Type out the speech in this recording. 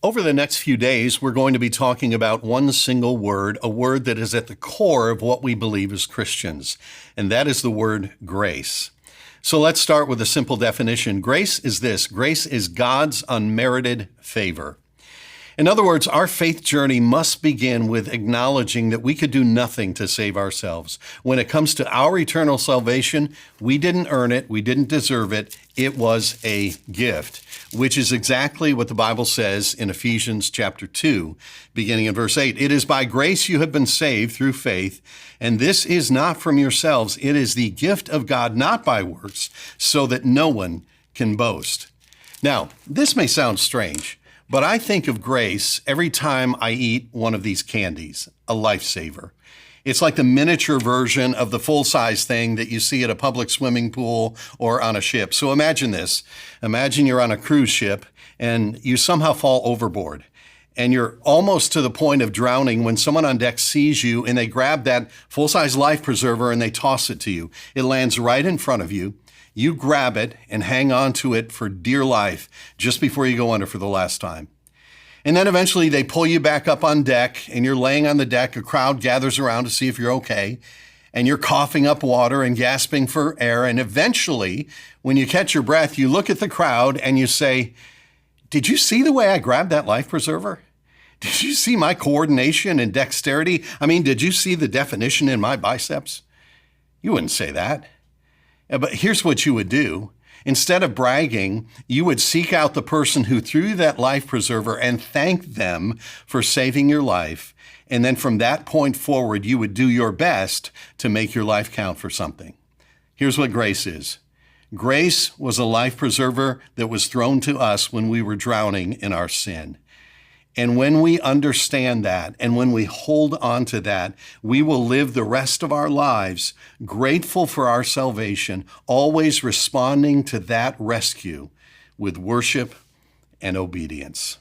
Over the next few days, we're going to be talking about one single word, a word that is at the core of what we believe as Christians, and that is the word grace. So let's start with a simple definition. Grace is this: grace is God's unmerited favor. In other words, our faith journey must begin with acknowledging that we could do nothing to save ourselves. When it comes to our eternal salvation, we didn't earn it, we didn't deserve it. It was a gift, which is exactly what the Bible says in Ephesians chapter 2, beginning in verse 8. It is by grace you have been saved through faith, and this is not from yourselves. It is the gift of God, not by works, so that no one can boast. Now, this may sound strange, but I think of grace every time I eat one of these candies, a Lifesaver. It's like the miniature version of the full-size thing that you see at a public swimming pool or on a ship. So imagine this. Imagine you're on a cruise ship and you somehow fall overboard. And you're almost to the point of drowning when someone on deck sees you and they grab that full-size life preserver and they toss it to you. It lands right in front of you. You grab it and hang on to it for dear life just before you go under for the last time. And then eventually they pull you back up on deck and you're laying on the deck. A crowd gathers around to see if you're okay. And you're coughing up water and gasping for air. And eventually, when you catch your breath, you look at the crowd and you say, "Did you see the way I grabbed that life preserver? Did you see my coordination and dexterity? I mean, did you see the definition in my biceps?" You wouldn't say that. But here's what you would do. Instead of bragging, you would seek out the person who threw that life preserver and thank them for saving your life. And then from that point forward, you would do your best to make your life count for something. Here's what grace is. Grace was a life preserver that was thrown to us when we were drowning in our sin. And when we understand that, and when we hold on to that, we will live the rest of our lives grateful for our salvation, always responding to that rescue with worship and obedience.